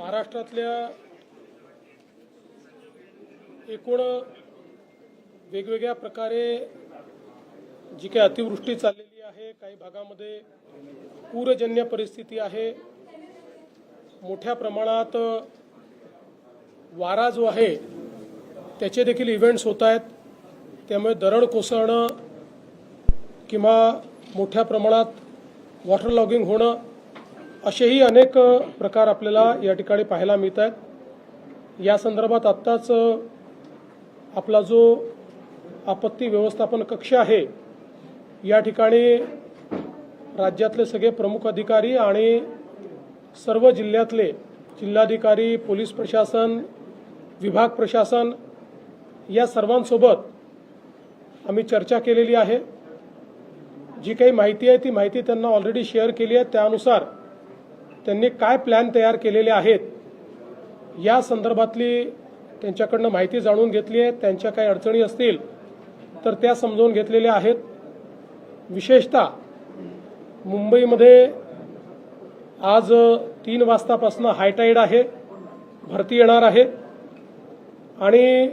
महाराष्ट्रातल्या एकूण वेगवेगळ्या प्रकारे जी काही अतिवृष्टी चाललेली आहे, काही भागामध्ये पूरजन्य परिस्थिती आहे, मोठ्या प्रमाणात वारा जो आहे त्याचे देखील इव्हेंट्स होत आहेत। त्यामुळे दरड कोसळणं किंवा मोठ्या प्रमाणात वॉटर लॉगिंग होणं असेही अनेक प्रकार आपल्याला या ठिकाणी पाहायला मिळत आहेत। या संदर्भात आत्ताच आपला जो आपत्ती व्यवस्थापन कक्ष आहे या ठिकाणी राज्यातले सगळे प्रमुख अधिकारी आणि सर्व जिल्ह्यातले जिल्हाधिकारी, पोलीस प्रशासन, विभाग प्रशासन या सर्वांसोबत आम्ही चर्चा केलेली आहे। जी काही माहिती आहे ती माहिती त्यांना ऑलरेडी शेअर केली आहे। त्यानुसार त्यांनी काय प्लॅन तयार केलेले आहेत या संदर्भातली त्यांच्याकडनं माहिती जाणून घेतली आहे। त्यांच्या काही अडचणी असतील तर त्या समजून घेतलेल्या आहेत। विशेषतः मुंबईमध्ये आज 3 वाजतापासून हायटाईड आहे, भरती येणार आहे आणि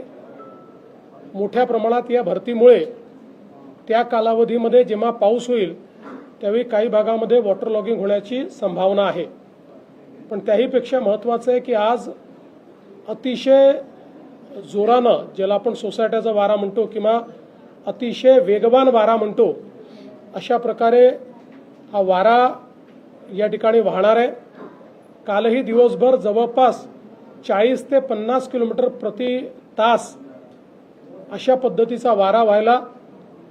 मोठ्या प्रमाणात या भरतीमुळे त्या कालावधीमध्ये जेव्हा पाऊस होईल त्यावेळी काही भागामध्ये वॉटर लॉगिंग होण्याची संभावना आहे। पण त्याहीपेक्षा महत्त्वाचं आहे की आज अतिशय जोरानं, ज्याला आपण सोसायट्याचा वारा म्हणतो किंवा अतिशय वेगवान वारा म्हणतो, अशा प्रकारे हा वारा या ठिकाणी वाहणार आहे। कालही दिवसभर जवळपास 40 ते 50 किलोमीटर प्रति तास अशा पद्धतीचा वारा व्हायला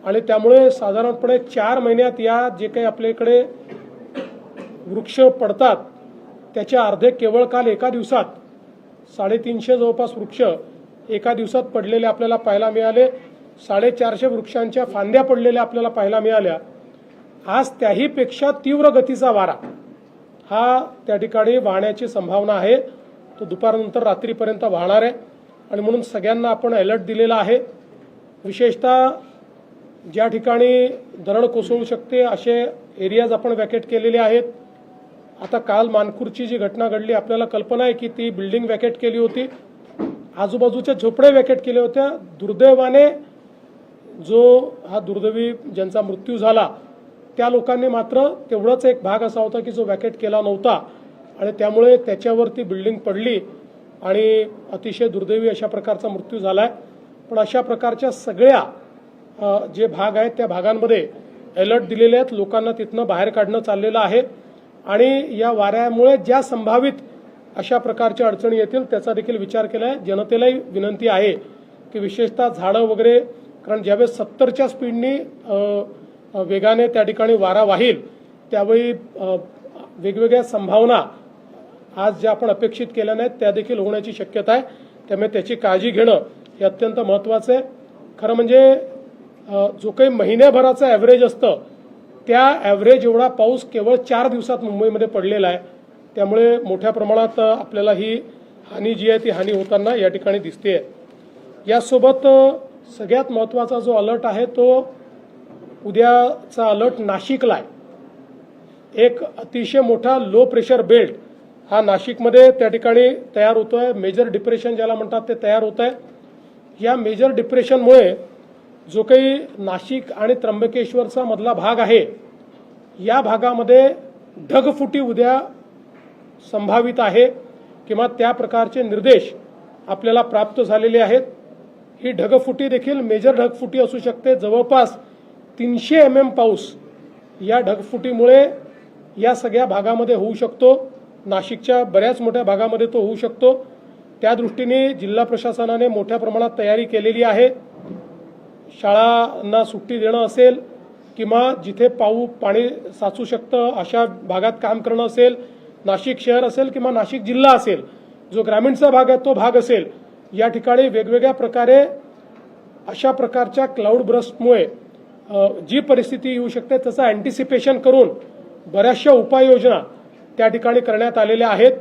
आणि त्यामुळे साधारणपणे 4 महिन्यात या जे काही आपल्याकडे वृक्ष पडतात त्याच्या अर्धे केवळ काल एका दिवसात 350 जवळपास वृक्ष एका दिवसात पडलेले आपल्याला पाहायला मिळाले। 450 वृक्षांच्या फांद्या पडलेल्या आपल्याला पाहायला मिळाल्या। आज त्याहीपेक्षा तीव्र गतीचा वारा हा त्या ठिकाणी वाहण्याची संभावना आहे। तो दुपारनंतर रात्रीपर्यंत वाहणार आहे आणि म्हणून सगळ्यांना आपण अलर्ट दिलेला आहे। विशेषतः ज्या ठिकाणी दरड कोसळू शकते असे एरियाज आपण वॅकेट केलेले आहेत। आता काल मानखुर्दची जी घटना घडली आपल्याला कल्पना आहे की ती बिल्डिंग वॅकेट केली होती, आजूबाजूच्या झोपडे वॅकेट केले होत्या। दुर्दैवाने जो हा दुर्दैवी ज्यांचा मृत्यू झाला त्या लोकांनी मात्र तेवढाच एक भाग असा होता की जो वॅकेट केला नव्हता आणि त्यामुळे त्याच्यावरती बिल्डिंग पडली आणि अतिशय दुर्दैवी अशा प्रकारचा मृत्यू झालाय। पण अशा प्रकारच्या सगळ्या जे भाग आहेत त्या भागांमध्ये अलर्ट दिलेले आहेत, लोकांना तिथनं बाहेर काढणं चाललेलं आहे आणि या वाऱ्यामुळे ज्या संभावित अशा प्रकारच्या अडचणी येतील त्याचा देखील विचार केला आहे। जनतेलाही विनंती आहे की विशेषतः झाडं वगैरे, कारण ज्यावेळेस 70च्या स्पीडनी वेगाने त्या ठिकाणी वारा वाहील त्यावेळी वेगवेगळ्या संभावना आज ज्या आपण अपेक्षित केल्या नाहीत त्या देखील होण्याची शक्यता आहे। त्यामुळे त्याची काळजी घेणं हे अत्यंत महत्त्वाचं आहे। खरं म्हणजे जो काही महिन्याभराचा ॲव्हरेज असतं त्या ॲव्हरेज एवढा पाऊस केवळ 4 दिवसात मुंबईमध्ये पडलेला आहे। त्यामुळे मोठ्या प्रमाणात आपल्याला ही हानी जी आहे ती हानी होताना या ठिकाणी दिसते। यासोबत सगळ्यात महत्त्वाचा जो अलर्ट आहे तो उद्याचा अलर्ट नाशिकला आहे। एक अतिशय मोठा लो प्रेशर बेल्ट हा नाशिकमध्ये त्या ठिकाणी तयार होतोय। मेजर डिप्रेशन ज्याला म्हणतात ते तयार होत आहे। या मेजर डिप्रेशनमुळे जो काही नाशिक आणि त्र्यंबकेश्वरचा मधला भाग आहे या भागामध्ये ढगफुटी उद्या संभावित आहे किंवा त्या प्रकारचे निर्देश आपल्याला प्राप्त झालेले आहेत। ही ढगफुटी देखील मेजर ढगफुटी असू शकते। जवळपास 300 mm पाऊस या ढगफुटीमुळे या सगळ्या भागामध्ये होऊ शकतो। नाशिकच्या बऱ्याच मोठ्या भागामध्ये तो होऊ शकतो। त्या दृष्टीने जिल्हा प्रशासनाने मोठ्या प्रमाणात तयारी केलेली आहे। शाळांना सुट्टी देणं असेल किंवा जिथे पाणी साचू शकतं अशा भागात काम करणं असेल, नाशिक शहर असेल किंवा नाशिक जिल्हा असेल, जो ग्रामीणचा भाग आहे तो भाग असेल, या ठिकाणी वेगवेगळ्या प्रकारे अशा प्रकारच्या क्लाउड ब्रस्टमुळे जी परिस्थिती येऊ शकते त्याचं अँटिसिपेशन करून बऱ्याचशा उपाययोजना त्या ठिकाणी करण्यात आलेल्या आहेत।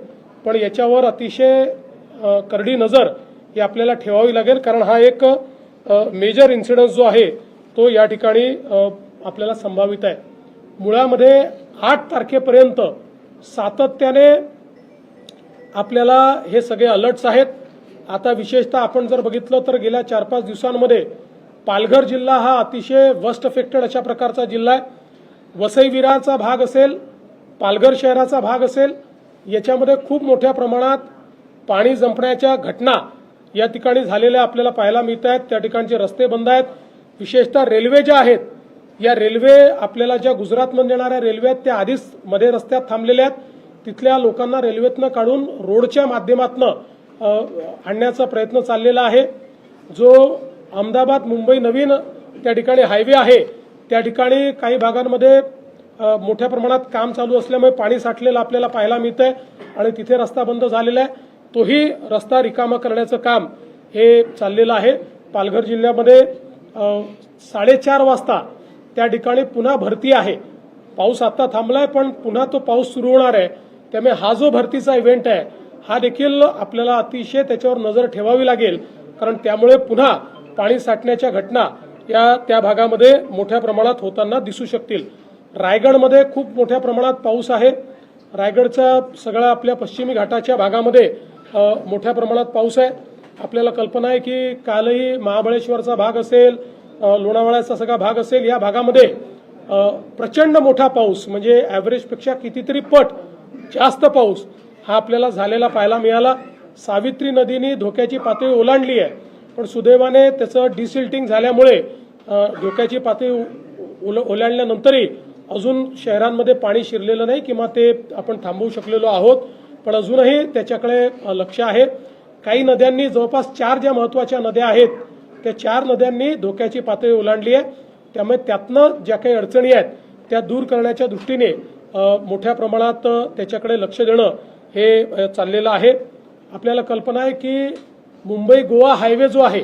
पण याच्यावर अतिशय करडी नजर ही आपल्याला ठेवावी लागेल, कारण हा एक मेजर इन्सिडन्स जो आहे तो या ठिकाणी आपल्याला संभावित आहे। मुळामध्ये 8 तारखेपर्यंत सातत्याने आपल्याला हे सगळे अलर्ट्स आहेत. आता विशेषतः आपण जर बघितलं तर गेल्या 4-5 दिवसांमध्ये पालघर जिल्हा हा अतिशय वर्स्ट अफेक्टेड अशा प्रकारचा जिल्हा आहे. वसई विरारचा भाग असेल, पालघर शहराचा भाग असेल, याच्यामध्ये खूप मोठ्या प्रमाणात पाणी जंपण्याच्या घटना या ठिकाणी झालेल्या आपल्याला पाहायला मिळत आहेत. त्या ठिकाणचे रस्ते बंद आहेत. विशेषतः रेल्वे ज्या आहेत, या रेल्वे आपल्याला ज्या गुजरातमध्ये येणाऱ्या रेल्वे आहेत त्या आधीच मध्ये रस्त्यात थांबलेल्या आहेत. तिथल्या लोकांना रेल्वेतनं काढून रोडच्या माध्यमातनं आणण्याचा प्रयत्न चाललेला आहे. जो अहमदाबाद मुंबई नवीन त्या ठिकाणी हायवे आहे, त्या ठिकाणी काही भागांमध्ये मोठ्या प्रमाणात काम चालू असल्यामुळे पाणी साठलेलं आपल्याला पाहायला मिळतंय आणि तिथे रस्ता बंद झालेला आहे. तोही रस्ता रिकामा करण्याचं काम हे चाललेलं आहे. पालघर जिल्ह्यामध्ये 4:30 वाजता त्या ठिकाणी पुन्हा भरती आहे. पाऊस आता थांबलाय पण पुन्हा तो पाऊस सुरू होणार आहे. त्यामुळे हा जो भरतीचा इव्हेंट आहे हा देखील आपल्याला अतिशय त्याच्यावर नजर ठेवावी लागेल, कारण त्यामुळे पुन्हा पाणी साठण्याच्या घटना या त्या भागामध्ये मोठ्या प्रमाणात होताना दिसू शकतील. रायगडमध्ये खूप मोठ्या प्रमाणात पाऊस आहे. रायगडचा सगळा आपल्या पश्चिमी घाटाच्या भागामध्ये मोठ्या प्रमाणात पाऊस आहे. आपल्याला कल्पना आहे की कालही महाबळेश्वरचा भाग असेल, लोणावळ्याचा सगळा भाग असेल, या भागामध्ये प्रचंड मोठा पाऊस म्हणजे ॲव्हरेजपेक्षा कितीतरी पट जास्त पाऊस हा आपल्याला झालेला पाहायला मिळाला. सावित्री नदीने धोक्याची पातळी ओलांडली आहे, पण सुदैवाने त्याचं डिसिल्टिंग झाल्यामुळे धोक्याची पातळी ओलांडल्यानंतरही अजून शहरांमध्ये पाणी शिरलेलं नाही किंवा ते आपण थांबवू शकलेलो आहोत, पण अजूनही त्याच्याकडे लक्ष आहे. काही नद्यांनी जवळपास 4 ज्या महत्त्वाच्या नद्या आहेत त्या 4 नद्यांनी धोक्याची पातळी ओलांडली आहे. त्यामुळे त्यातनं ज्या काही अडचणी आहेत त्या दूर करण्याच्या दृष्टीने मोठ्या प्रमाणात त्याच्याकडे लक्ष देणं हे चाललेलं आहे. आपल्याला कल्पना आहे की मुंबई गोवा हायवे जो आहे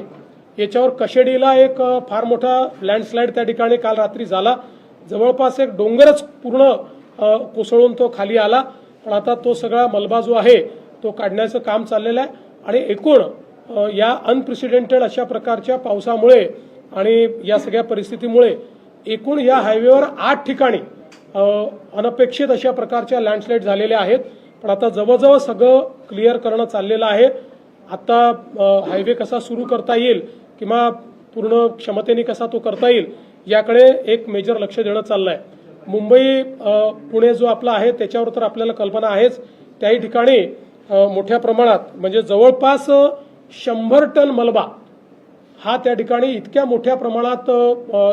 याच्यावर कशेडीला एक फार मोठा लँडस्लाइड त्या ठिकाणी काल रात्री झाला. जवळपास एक डोंगरच पूर्ण कोसळून तो खाली आला, पण आता तो सगळा मलबा जो आहे तो काढण्याचं काम चाललेलं आहे. आणि एकूण या अनप्रेसिडेंटेड अशा प्रकारच्या पावसामुळे आणि या सगळ्या परिस्थितीमुळे एकूण या हायवेवर 8 ठिकाणी अनपेक्षित अशा प्रकारच्या लँडस्लाइड झालेल्या आहेत. पण आता जवळजवळ सगळं क्लिअर करणं चाललेलं आहे. आता हायवे कसा सुरू करता येईल किंवा पूर्ण क्षमतेने कसा तो करता येईल याकडे एक मेजर लक्ष देणं चाललं आहे. मुंबई पुणे जो आपला आहे त्याच्यावर तर आपल्याला कल्पना आहेच. त्याही ठिकाणी मोठ्या प्रमाणात म्हणजे जवळपास 100 टन मलबा हा त्या ठिकाणी इतक्या मोठ्या प्रमाणात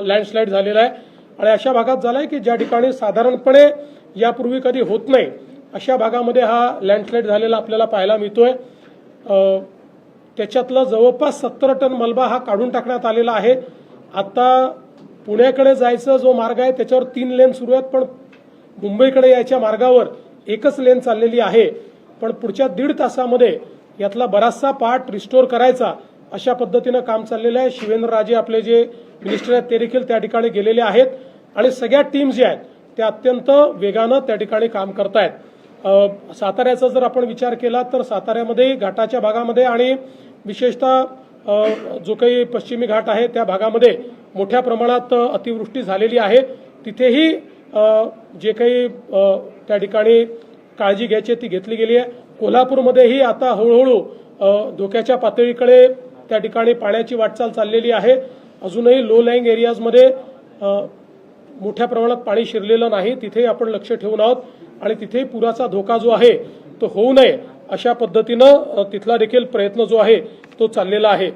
लँडस्लाइड झालेला आहे. आणि अशा भागात झाला आहे की ज्या ठिकाणी साधारणपणे यापूर्वी कधी होत नाही अशा भागामध्ये हा लँडस्लाइड झालेला आपल्याला पाहायला मिळतोय. त्याच्यातलं जवळपास 70 टन मलबा हा काढून टाकण्यात आलेला आहे. आता पुण्याकडे जायचा जो मार्ग आहे त्याच्यावर 3 लेन सुरू आहेत, पण मुंबईकडे यायच्या मार्गावर एकच लेन चाललेली आहे. पण पुढच्या 1.5 तासामध्ये यातला बराचसा पार्ट रिस्टोर करायचा अशा पद्धतीनं काम चाललेलं आहे. शिवेंद्रराजे आपले जे मिनिस्टर आहेत ते देखील त्या ठिकाणी गेलेले आहेत आणि सगळ्या टीम ज्या आहेत त्या अत्यंत वेगानं त्या ठिकाणी काम करतायत. साताऱ्याचा जर आपण विचार केला तर साताऱ्यामध्ये घाटाच्या भागामध्ये आणि विशेषतः जो काही पश्चिमी घाट आहे त्या भागामध्ये मोठ्या प्रमाणात अतिवृष्टी झालेली आहे. तिथेही जे काही त्या ठिकाणी काळजी घ्यायची ती घेतली गेली आहे. कोल्हापूरमध्येही आता हळूहळू धोक्याच्या पातळीकडे त्या ठिकाणी पाण्याची वाटचाल चाललेली आहे. अजूनही लो लाईंग एरियाजमध्ये मोठ्या प्रमाणात पाणी शिरलेलं नाही, तिथे आपण लक्ष ठेवून आहोत आणि तिथे पुराचा धोका जो आहे तो होऊ नये अशा पद्धतीनं तिथला देखील प्रयत्न जो आहे तो चाललेला आहे.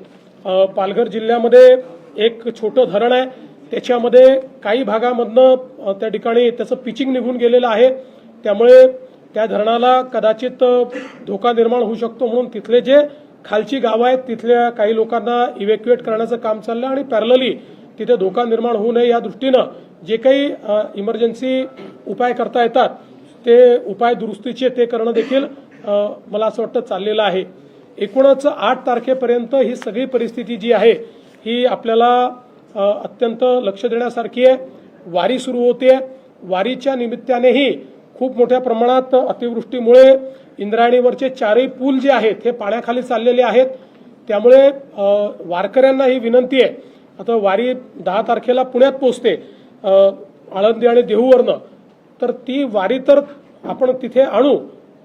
पालघर जिल्ह्यामध्ये एक छोटं धरण आहे, त्याच्यामध्ये काही भागामधनं त्या ठिकाणी त्याचं पिचिंग निघून गेलेलं आहे. त्यामुळे त्या धरणाला कदाचित धोका निर्माण होऊ शकतो, म्हणून तिथले जे खालची गावं आहेत तिथल्या काही लोकांना इव्हॅक्युएट करण्याचं काम चाललं आणि पॅरलली तिथे धोका निर्माण होऊ नये या दृष्टीनं जे काही इमर्जन्सी उपाय करता येतात ते उपाय दुरुस्तीचे ते करणं देखील मला असं वाटतं चाललेलं आहे. एकूणच 8 तारखेपर्यंत ही सगळी परिस्थिती जी आहे ही आपल्याला अत्यंत लक्ष देण्यासारखी आहे. वारी सुरू होते, वारीच्या निमित्तानेही खूप मोठ्या प्रमाणात अतिवृष्टीमुळे इंद्रायणीवरचे 4ही पूल जे आहेत हे पाण्याखाली चाललेले आहेत. त्यामुळे वारकऱ्यांना ही विनंती आहे, आता वारी 10 तारखेला पुण्यात पोहोचते आळंदी आणि देहूवरनं, तर ती वारी तर आपण तिथे आणू,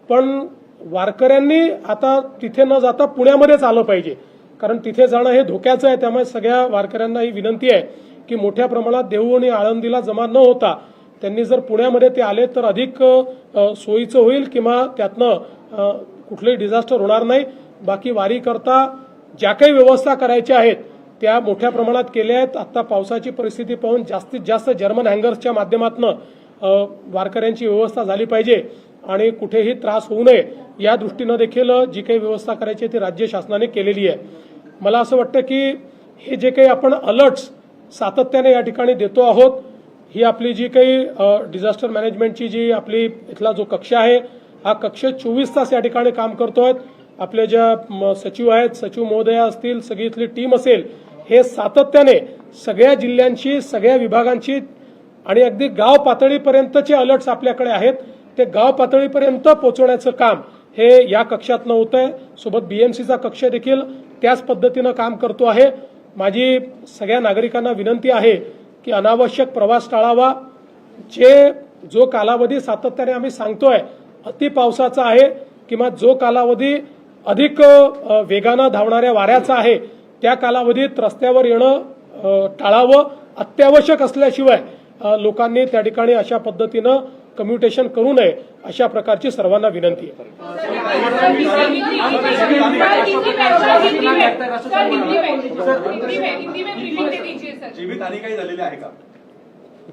पण वारकऱ्यांनी आता तिथे न जाता पुण्यामध्येच आलं पाहिजे, कारण तिथे जाणं हे धोक्याचं आहे. त्यामुळे सगळ्या वारकऱ्यांना ही विनंती आहे की मोठ्या प्रमाणात देहू आणि आळंदीला जमा न होता त्यांनी जर पुण्यामध्ये ते आले तर अधिक सोयीचं होईल किंवा त्यातनं कुठलंही डिझास्टर होणार नाही. बाकी वारी करता ज्या काही व्यवस्था करायच्या आहेत त्या मोठ्या प्रमाणात केल्या आहेत. आता पावसाची परिस्थिती पाहून जास्तीत जास्त जर्मन हँगर्सच्या माध्यमातून वारकऱ्यांची व्यवस्था झाली पाहिजे आणि कुठेही त्रास होऊ नये या दृष्टीनं देखील जी काही व्यवस्था करायची ती राज्य शासनाने केलेली आहे. मला असं वाटतं की हे जे काही आपण अलर्ट्स सातत्याने या ठिकाणी देतो आहोत, ही आपली जी काही डिझास्टर मॅनेजमेंटची जी आपली इथला जो कक्ष आहे हा कक्ष 24 तास या ठिकाणी काम करतोय. आपले ज्या सचिव आहेत, सचिव महोदया असतील, सगळी इथली टीम असेल, हे सातत्याने सगळ्या जिल्ह्यांची, सगळ्या विभागांची आणि अगदी गाव पातळीपर्यंतचे अलर्ट्स आपल्याकडे आहेत ते गाव पातळीपर्यंत पोहोचवण्याचं काम हे या कक्षातनं होतंय. सोबत बीएमसीचा कक्ष देखील त्याच पद्धतीनं काम करतो आहे. माझी सगळ्या नागरिकांना विनंती आहे की अनावश्यक प्रवास टाळावा. जो कालावधी सातत्याने आम्ही सांगतोय अति पावसाचा आहे किंवा जो कालावधी अधिक वेगानं धावणाऱ्या वाऱ्याचा आहे त्या कालावधीत रस्त्यावर येणं टाळावं. अत्यावश्यक असल्याशिवाय लोकांनी त्या ठिकाणी अशा पद्धतीनं कम्युटेशन करू नये अशा प्रकारची सर्वांना विनंती आहे.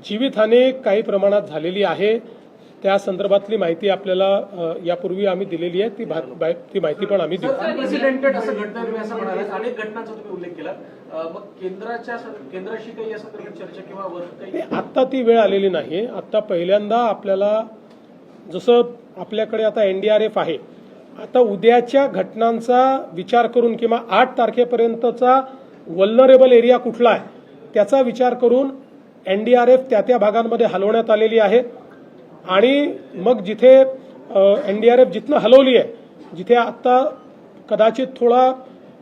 जीवितहानी काही प्रमाणात झालेली आहे. त्या संदर्भातली माहिती आपल्याला यापूर्वी आम्ही दिलेली आहे. ती माहिती पण आम्ही देऊ. अनप्रेसिडेंटेड असं घटना तुम्ही असं म्हणाले, अनेक घटनांचा तुम्ही उल्लेख केला. मग केंद्राशी काही असं चर्चा किंवा काही आता ती वेळ आलेली नाही. आता पहिल्यांदा आपल्याला जसं आपल्याकडे आता एनडीआरएफ आहे, आता उद्याच्या घटनांचा विचार करून किंवा 8 तारखेपर्यंतचा वल्नरेबल एरिया कुठला आहे त्याचा विचार करून एनडीआरएफ त्या भागांमध्ये हलवण्यात आलेली आहे. आणि मग जिथे एनडीआरएफ जिथनं हलवली आहे, जिथे आता कदाचित थोडा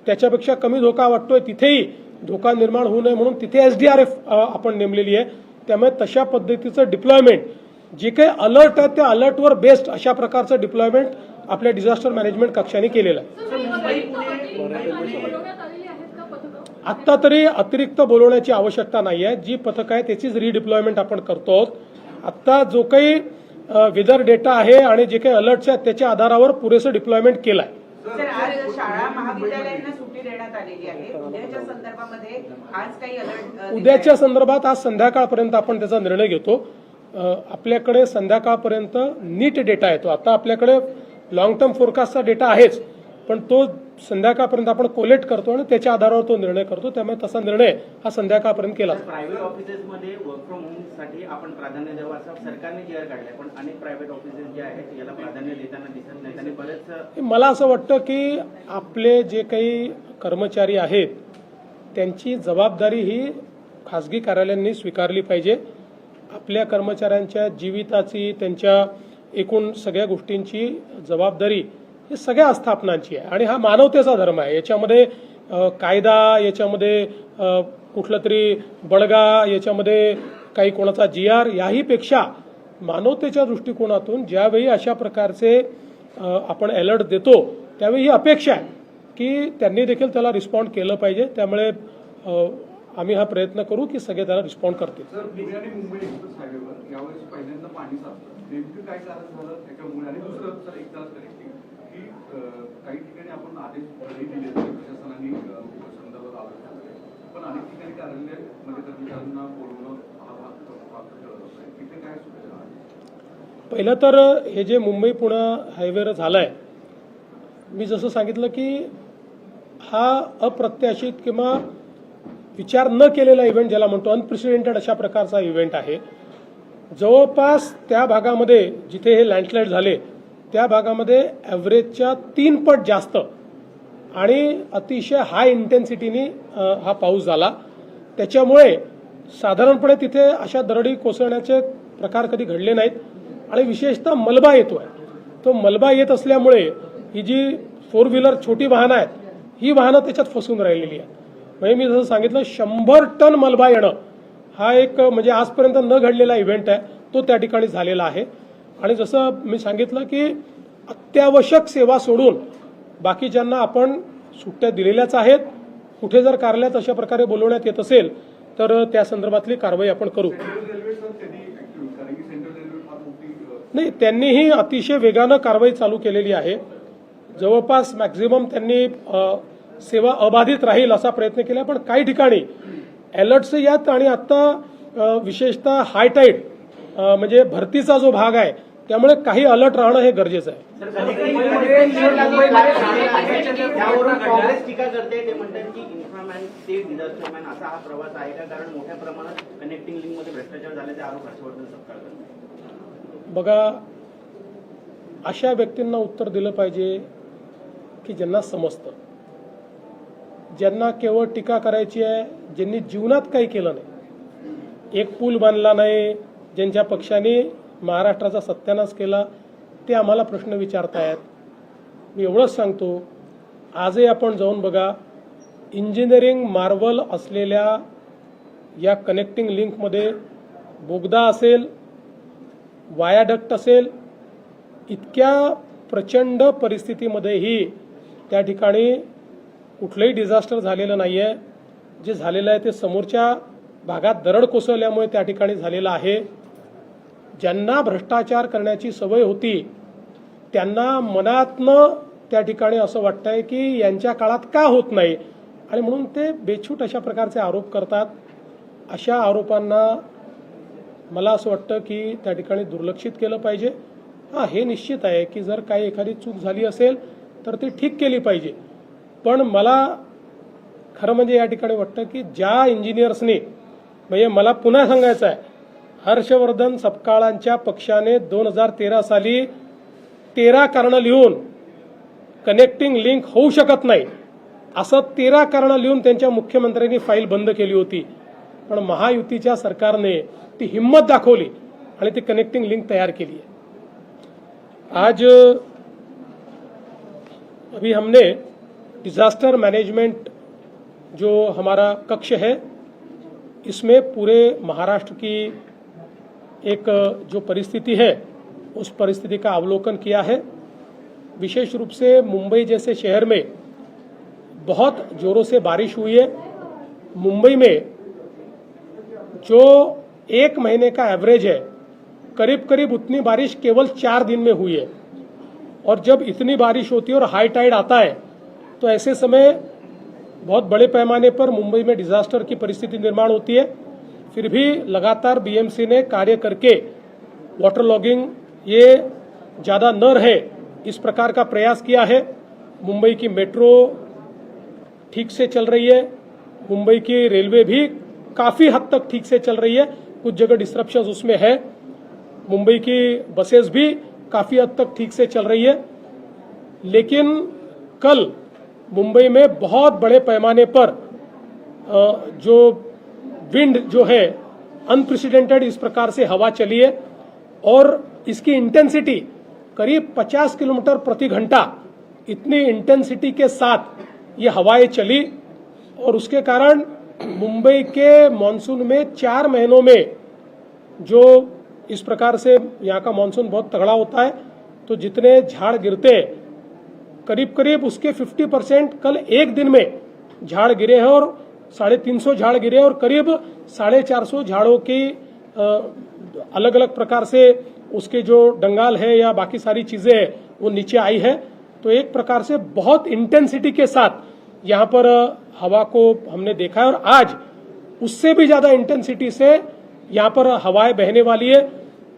त्याच्यापेक्षा कमी धोका वाटतोय तिथेही धोका निर्माण होऊ नये म्हणून तिथे एसडीआरएफ आपण नेमलेली आहे. त्यामुळे तशा पद्धतीचं डिप्लॉयमेंट जे काही अलर्ट आहे त्या अलर्टवर बेस्ड अशा प्रकारचं डिप्लॉयमेंट आपल्या डिझास्टर मॅनेजमेंट कक्षाने केलेलं आहे. आत्ता तरी अतिरिक्त बोलवण्याची आवश्यकता नाही आहे. जी पथकं आहे त्याचीच रिडिप्लॉयमेंट आपण करतो आहोत. आत्ता जो काही वेदर डेटा आहे आणि जे काही अलर्ट्स आहेत त्याच्या आधारावर पुरेसं डिप्लॉयमेंट केलं आहे. आज शाळा महाविद्यालयांना सुट्टी देण्यात आलेली आहे. उद्याच्या संदर्भामध्ये आज काही अलर्ट उद्याच्या संदर्भात आज संध्याकाळपर्यंत आपण त्याचा निर्णय घेतो. आपल्याकडे संध्याकाळपर्यंत नीट डेटा येतो. आता आपल्याकडे लॉंग टर्म फोरकास्टचा डेटा आहेच, पण तो संध्याकाळपर्यंत आपण कोलेक्ट करतो आणि त्याच्या आधारावर तो निर्णय करतो. त्यामुळे तसा निर्णय हा संध्याकाळपर्यंत केला. प्रायव्हेट ऑफिसेसमध्ये वर्क फ्रॉम होम साठी आपण प्राधान्य द्यावं असं सरकारने जी आर काढलाय, पण अनेक प्रायव्हेट ऑफिसेस जे आहेत याला प्राधान्य देताना दिसत नाहीत आणि बरेच मला असं वाटतं की आपले जे काही कर्मचारी आहेत त्यांची जबाबदारी ही खासगी कार्यालयांनी स्वीकारली पाहिजे. आपल्या कर्मचाऱ्यांच्या जीविताची, त्यांच्या एकूण सगळ्या गोष्टींची जबाबदारी ही सगळ्या आस्थापनांची आहे आणि हा मानवतेचा धर्म आहे. याच्यामध्ये कायदा, याच्यामध्ये कुठलं तरी बडगा, याच्यामध्ये काही कोणाचा GR याही पेक्षा मानवतेच्या दृष्टिकोनातून ज्यावेळी अशा प्रकारचे आपण अलर्ट देतो त्यावेळी ही अपेक्षा आहे की त्यांनी देखील त्याला रिस्पॉन्ड केलं पाहिजे. त्यामुळे आम्ही हा प्रयत्न करू की सगळे त्याला रिस्पॉन्ड करतील. सर, पुणे आणि मुंबई एक्सप्रेस हायवेवर यावेळेस पहिल्यांदा पाणी साचलं. नेमकं काय कारण झालं त्याच्यामुळे? आणि दुसरं सर एक तास कनेक्टिंग की काही ठिकाणी आपण आदेश दिले प्रशासनाने संदर्भात आलं, पण अनेक ठिकाणी कार्यालयामध्ये कर्मचाऱ्यांना बोलवणं हा भाग करत आहे. तिथे काय सुविधा आहे? पहिलं तर हे जे मुंबई पुणे हायवेवर झालंय, मी जसं सांगितलं की हा अप्रत्याशित किंवा विचार न केलेला इव्हेंट ज्याला म्हणतो अनप्रेसिडेंटेड अशा प्रकारचा इव्हेंट आहे. जवळपास त्या भागामध्ये जिथे हे लँडस्लाईड झाले त्या भागामध्ये ॲव्हरेजच्या 3 पट जास्त आणि अतिशय हाय इंटेन्सिटीने हा पाऊस झाला. त्याच्यामुळे साधारणपणे तिथे अशा दरडी कोसळण्याचे प्रकार कधी घडले नाहीत आणि विशेषतः मलबा येतोय. तो मलबा येत असल्यामुळे ही जी 4 व्हीलर छोटी वाहनं आहेत ही वाहनं त्याच्यात फसून राहिलेली आहेत. म्हणजे मी जसं सांगितलं 100 टन मलबा येणं हा एक म्हणजे आजपर्यंत न घडलेला इव्हेंट आहे, तो त्या ठिकाणी झालेला आहे. आणि जसं मी सांगितलं की अत्यावश्यक सेवा सोडून बाकीच्यांना आपण सुट्ट्या दिलेल्याच आहेत. कुठे जर कार्यालयात अशा प्रकारे बोलवण्यात येत असेल तर त्या संदर्भातली कारवाई आपण करू. सेंट्रल रेल्वे सर त्यांनी ऍक्टिव्ह कारण की सेंट्रल रेल्वे फार मोठी नाही, त्यांनीही अतिशय वेगानं कारवाई चालू केलेली आहे. जवळपास मॅक्झिमम त्यांनी सेवा अबाधित राहील असा प्रयत्न केला, पण काही ठिकाणी अलर्ट्स यात आणि आता विशेषतः हाय टाईड म्हणजे भरतीचा जो भाग आहे त्यामुळे काही अलर्ट राहणं हे गरजेचं आहे. त्यावरून काँग्रेस टीका करते. ते म्हणतात की इन्फ्रामॅन स्टेट डिझास्टर मॅन असा हा प्रवास आहे का, कारण मोठ्या प्रमाणात कनेक्टिंग लिंक मध्ये भ्रष्टाचार झाल्याचे आरोप हर्षवर्धन सरकार करतात. बघा, अशा व्यक्तींना उत्तर दिलं पाहिजे की ज्यांना समजतं, ज्यांना केवळ टीका करायची आहे, ज्यांनी जीवनात काही केलं नाही, एक पूल बांधला नाही, ज्यांच्या पक्षाने महाराष्ट्राचा सत्यानाश केला, ते आम्हाला प्रश्न विचारतायत. मी एवढंच सांगतो, आजही आपण जाऊन बघा, इंजिनिअरिंग मार्वल असलेल्या या कनेक्टिंग लिंकमध्ये बोगदा असेल, वायाडक्ट असेल, इतक्या प्रचंड परिस्थितीमध्येही त्या ठिकाणी कुठलंही डिझास्टर झालेलं नाही आहे. जे झालेलं आहे ते समोरच्या भागात दरड कोसळल्यामुळे त्या ठिकाणी झालेलं आहे. ज्यांना भ्रष्टाचार करण्याची सवय होती त्यांना मनातनं त्या ठिकाणी असं वाटतंय की यांच्या काळात का होत नाही, आणि म्हणून ते बेछूट अशा प्रकारचे आरोप करतात. अशा आरोपांना मला असं वाटतं की त्या ठिकाणी दुर्लक्षित केलं पाहिजे. हां, हे निश्चित आहे की जर काही एखादी चूक झाली असेल तर ती ठीक केली पाहिजे, पण मला खरं म्हणजे या ठिकाणी वाटतं की ज्या इंजिनियर्सनी, म्हणजे मला पुन्हा सांगायचं आहे, हर्षवर्धन सपकाळांच्या पक्षाने 2013 साली 13 कारणं लिहून कनेक्टिंग लिंक होऊ शकत नाही असं 13 कारणं लिहून त्यांच्या मुख्यमंत्र्यांनी फाईल बंद केली होती. पण महायुतीच्या सरकारने ती हिम्मत दाखवली आणि ती कनेक्टिंग लिंक तैयार केली है। आज अभी हमने डिजास्टर मैनेजमेंट जो हमारा कक्ष है, इसमें पूरे महाराष्ट्र की एक जो परिस्थिति है उस परिस्थिति का अवलोकन किया है। विशेष रूप से मुंबई जैसे शहर में बहुत जोरों से बारिश हुई है। मुंबई में जो एक महीने का एवरेज है, करीब करीब उतनी बारिश केवल 4 दिन में हुई है। और जब इतनी बारिश होती है और हाई टाइड आता है तो ऐसे समय बहुत बड़े पैमाने पर मुंबई में डिजास्टर की परिस्थिति निर्माण होती है। फिर भी लगातार बीएमसी ने कार्य करके वाटर लॉगिंग ये ज़्यादा न रहे इस प्रकार का प्रयास किया है। मुंबई की मेट्रो ठीक से चल रही है, मुंबई की रेलवे भी काफ़ी हद तक ठीक से चल रही है, कुछ जगह डिस्ट्रप्शन उसमें है। मुंबई की बसेस भी काफ़ी हद तक ठीक से चल रही है। लेकिन कल मुंबई में बहुत बड़े पैमाने पर जो विंड जो है अनप्रेसिडेंटेड इस प्रकार से हवा चली है और इसकी इंटेंसिटी करीब 50 किलोमीटर प्रति घंटा, इतनी इंटेंसिटी के साथ ये हवाएं चली और उसके कारण मुंबई के मॉनसून में 4 महीनों में जो इस प्रकार से यहाँ का मॉनसून बहुत तगड़ा होता है, तो जितने झाड़ गिरते करीब करीब उसके 50% कल एक दिन में झाड़ गिरे हैं और 350 झाड़ गिरे और करीब 450 झाड़ों की अलग अलग प्रकार से उसके जो डंगाल है या बाकी सारी चीजें हैं वो नीचे आई है। तो एक प्रकार से बहुत इंटेंसिटी के साथ यहाँ पर हवा को हमने देखा है और आज उससे भी ज्यादा इंटेंसिटी से यहाँ पर हवाएं बहने वाली है।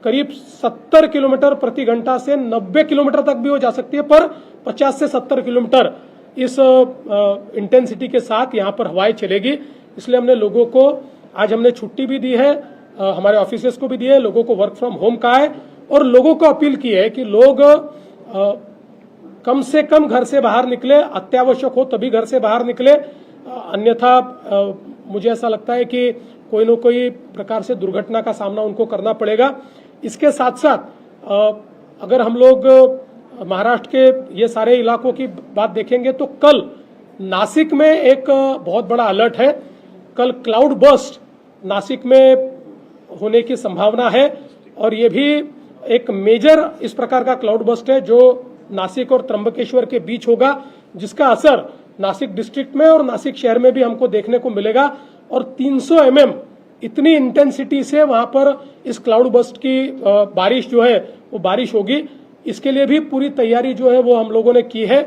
करीब 70 किलोमीटर प्रति घंटा से 90 किलोमीटर तक भी हो जा सकती है, पर 50 से 70 किलोमीटर इस इंटेंसिटी के साथ यहाँ पर हवाएं चलेगी। इसलिए हमने लोगों को आज हमने छुट्टी भी दी है, हमारे ऑफिसेस को भी दी है, लोगों को वर्क फ्रॉम होम कहा है और लोगों को अपील की है कि लोग कम से कम घर से बाहर निकले, अत्यावश्यक हो तभी घर से बाहर निकले, अन्यथा मुझे ऐसा लगता है कि कोई न कोई प्रकार से दुर्घटना का सामना उनको करना पड़ेगा। इसके साथ साथ अगर हम लोग महाराष्ट्र के ये सारे इलाकों की बात देखेंगे तो कल नासिक में एक बहुत बड़ा अलर्ट है। कल क्लाउड बर्स्ट नासिक में होने की संभावना है और ये भी एक मेजर इस प्रकार का क्लाउड बर्स्ट है जो नासिक और त्र्यंबकेश्वर के बीच होगा, जिसका असर नासिक डिस्ट्रिक्ट में और नासिक शहर में भी हमको देखने को मिलेगा। और 300 mm इतनी इंटेंसिटी से वहां पर इस क्लाउड बस्ट की बारिश जो है वो बारिश होगी। इसके लिए भी पूरी तैयारी जो है वो हम लोगों ने की है।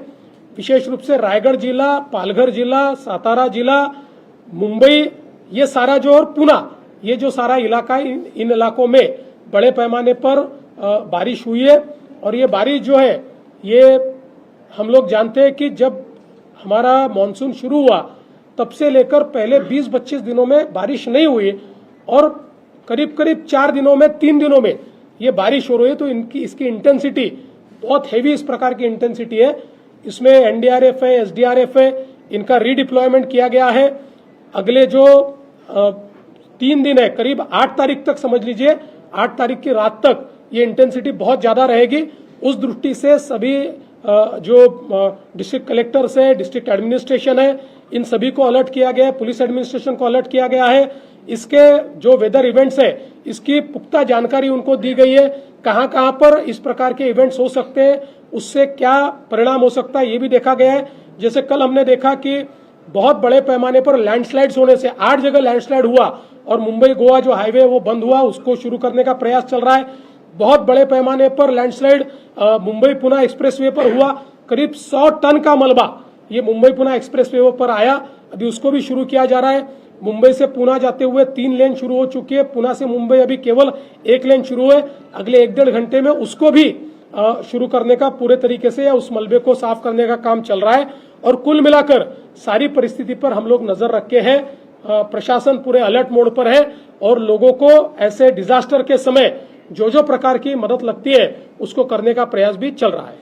विशेष रूप से रायगढ़ जिला, पालघर जिला, सातारा जिला, मुंबई, ये सारा जो, और पुणे, ये जो सारा इलाका, इन इलाकों में बड़े पैमाने पर बारिश हुई है। और ये बारिश जो है ये हम लोग जानते हैं कि जब हमारा मानसून शुरू हुआ तब से लेकर पहले 20-25 दिनों में बारिश नहीं हुई, और करीब करीब 4 दिनों में, 3 दिनों में ये बारिश हो रही है। तो इसकी इंटेंसिटी बहुत हैवी, इस प्रकार की इंटेंसिटी है। इसमें एनडीआरएफ है, एसडीआरएफ है, इनका रीडिप्लॉयमेंट किया गया है। अगले जो 3 दिन है, करीब 8 तारीख तक समझ लीजिए, 8 तारीख की रात तक ये इंटेंसिटी बहुत ज्यादा रहेगी। उस दृष्टि से सभी जो डिस्ट्रिक्ट कलेक्टर्स है, डिस्ट्रिक्ट एडमिनिस्ट्रेशन है, इन सभी को अलर्ट किया गया है, पुलिस एडमिनिस्ट्रेशन को अलर्ट किया गया है। इसके जो वेदर इवेंट्स है इसकी पुख्ता जानकारी उनको दी गई है, कहां कहां पर इस प्रकार के इवेंट्स हो सकते हैं, उससे क्या परिणाम हो सकता है ये भी देखा गया है। जैसे कल हमने देखा कि बहुत बड़े पैमाने पर लैंडस्लाइड्स होने से 8 जगह लैंडस्लाइड हुआ, और मुंबई गोवा जो हाईवे वो बंद हुआ, उसको शुरू करने का प्रयास चल रहा है। बहुत बड़े पैमाने पर लैंडस्लाइड मुंबई पुणे एक्सप्रेसवे पर हुआ, करीब 100 टन का मलबा ये मुंबई पुणे एक्सप्रेसवे पर आया, अभी उसको भी शुरू किया जा रहा है। मुंबई से पुणे जाते हुए 3 लेन शुरू हो चुकी है, पुणे से मुंबई अभी केवल 1 लेन शुरू है। अगले 1-1.5 घंटे में उसको भी शुरू करने का पूरे तरीके से, या उस मलबे को साफ करने का काम चल रहा है। और कुल मिलाकर सारी परिस्थिति पर हम लोग नजर रखे हैं। प्रशासन पूरे अलर्ट मोड पर है, और लोगों को ऐसे डिजास्टर के समय जो जो प्रकार की मदद लगती है उसको करने का प्रयास भी चल रहा है।